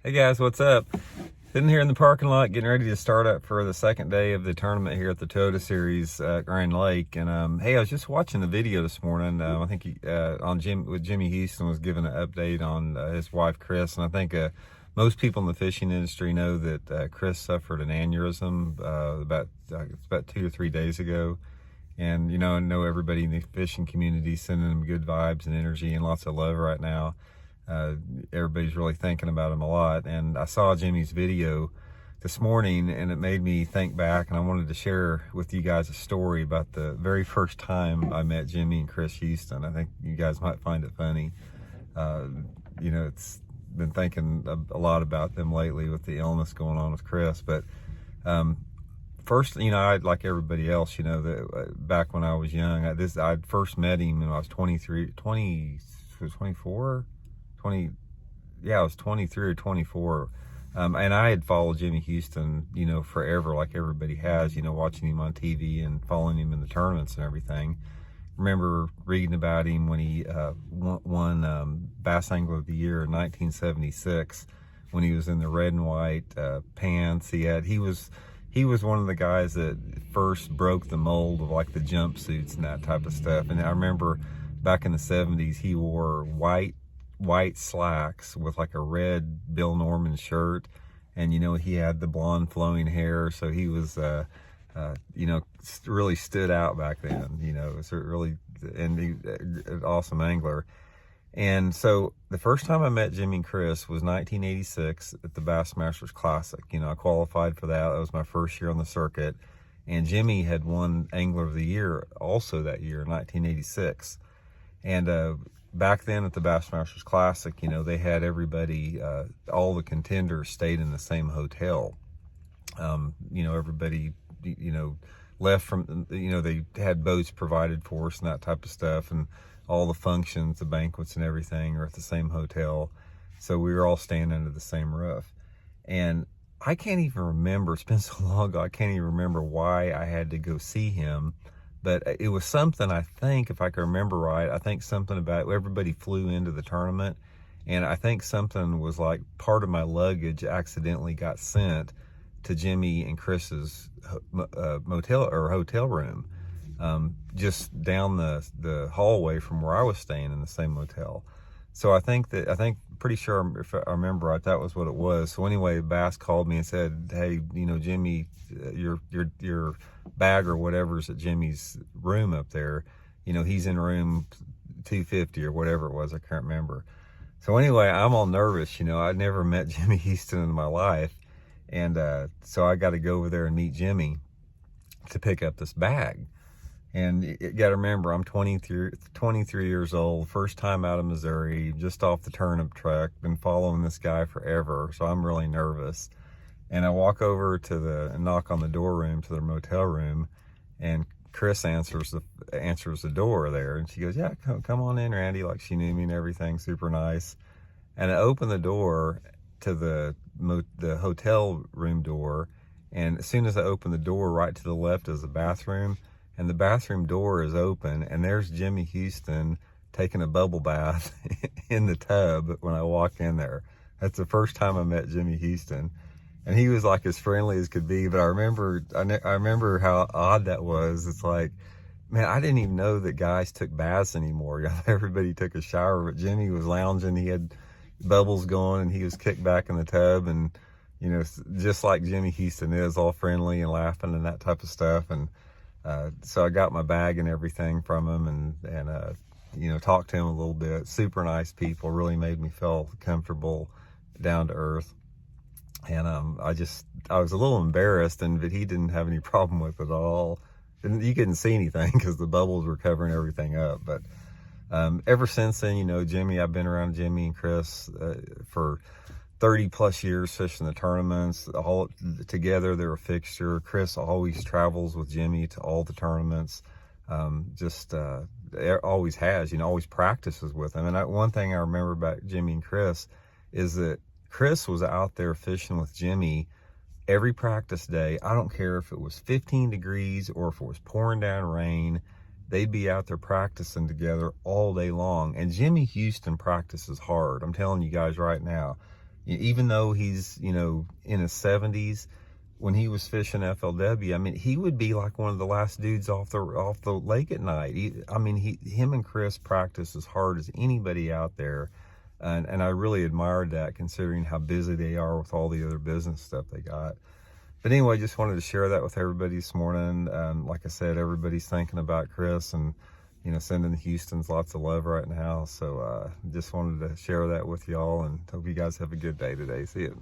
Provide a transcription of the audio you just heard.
Hey guys, what's up? Sitting here in the parking lot, getting ready to start up for the second day of the tournament here at the Toyota Series at Grand Lake. And hey, I was just watching the video this morning. I think with Jimmy Houston was giving an update on his wife Chris, and I think most people in the fishing industry know that Chris suffered an aneurysm it's about 2 or 3 days ago. And I know everybody in the fishing community is sending him good vibes and energy and lots of love right now. Everybody's really thinking about him a lot. And I saw Jimmy's video this morning and it made me think back, and I wanted to share with you guys a story about the very first time I met Jimmy and Chris Houston. I think you guys might find it funny. It's been thinking a lot about them lately with the illness going on with Chris. But first, I like everybody else, that back when I was young, I first met him when I was 24, 20, yeah, I was 23 or 24. And I had followed Jimmy Houston, forever, like everybody has, watching him on TV and following him in the tournaments and everything. Remember reading about him when he won Bass Angler of the Year in 1976, when he was in the red and white pants. He was one of the guys that first broke the mold of like the jumpsuits and that type of stuff. And I remember back in the 70s, he wore white slacks with like a red Bill Norman shirt, and he had the blonde flowing hair, so he was really stood out back then. It was really, and an awesome angler. And so the first time I met Jimmy and Chris was 1986 at the Bassmasters Classic. I qualified for that. That was my first year on the circuit, and Jimmy had won Angler of the Year also that year, 1986. And back then at the Bassmasters Classic, they had everybody, all the contenders stayed in the same hotel. Everybody, left from, they had boats provided for us and that type of stuff. And all the functions, the banquets and everything are at the same hotel. So we were all staying under the same roof. And I can't even remember, it's been so long ago, I can't even remember why I had to go see him. But it was something, I think, if I can remember right, I think something about everybody flew into the tournament. And I think something was like part of my luggage accidentally got sent to Jimmy and Chris's motel or hotel room, just down the hallway from where I was staying in the same motel. So pretty sure if I remember right, that was what it was. So anyway, Bass called me and said, "Hey, Jimmy, your bag or whatever's at Jimmy's room up there, he's in room 250 or whatever it was. I can't remember." So anyway, I'm all nervous. I'd never met Jimmy Houston in my life. And so I got to go over there and meet Jimmy to pick up this bag. And you got to remember, I'm 23 years old, first time out of Missouri, just off the turnip truck, been following this guy forever, so I'm really nervous. And I walk over and knock on the door room to their motel room, and Chris answers the door there, and she goes, "Yeah, come on in, Randy," like she knew me and everything, super nice. And I open the door to the hotel room door, and as soon as I open the door, right to the left is the bathroom. And the bathroom door is open, and there's Jimmy Houston taking a bubble bath in the tub when I walk in there. That's the first time I met Jimmy Houston. And he was like as friendly as could be, but I remember how odd that was. It's like, man, I didn't even know that guys took baths anymore. Everybody took a shower, but Jimmy was lounging. He had bubbles going, and he was kicked back in the tub, and, just like Jimmy Houston is, all friendly and laughing and that type of stuff. And so I got my bag and everything from him, and talked to him a little bit. Super nice people, really made me feel comfortable, down to earth. And I was a little embarrassed, but he didn't have any problem with it at all. And you couldn't see anything because the bubbles were covering everything up. But ever since then, Jimmy, I've been around Jimmy and Chris for 30 plus years, fishing the tournaments. All together, they're a fixture. Chris always travels with Jimmy to all the tournaments. Always has, always practices with him. And one thing I remember about Jimmy and Chris is that Chris was out there fishing with Jimmy every practice day. I don't care if it was 15 degrees or if it was pouring down rain. They'd be out there practicing together all day long. And Jimmy Houston practices hard. I'm telling you guys right now. Even though he's, you know, in his 70s, when he was fishing FLW, I mean, he would be like one of the last dudes off the lake at night. Him and Chris practice as hard as anybody out there, and I really admired that, considering how busy they are with all the other business stuff they got. But anyway, just wanted to share that with everybody this morning. Like I said, everybody's thinking about Chris, and you know, sending the Houstons lots of love right now. So just wanted to share that with y'all, and hope you guys have a good day today. See you.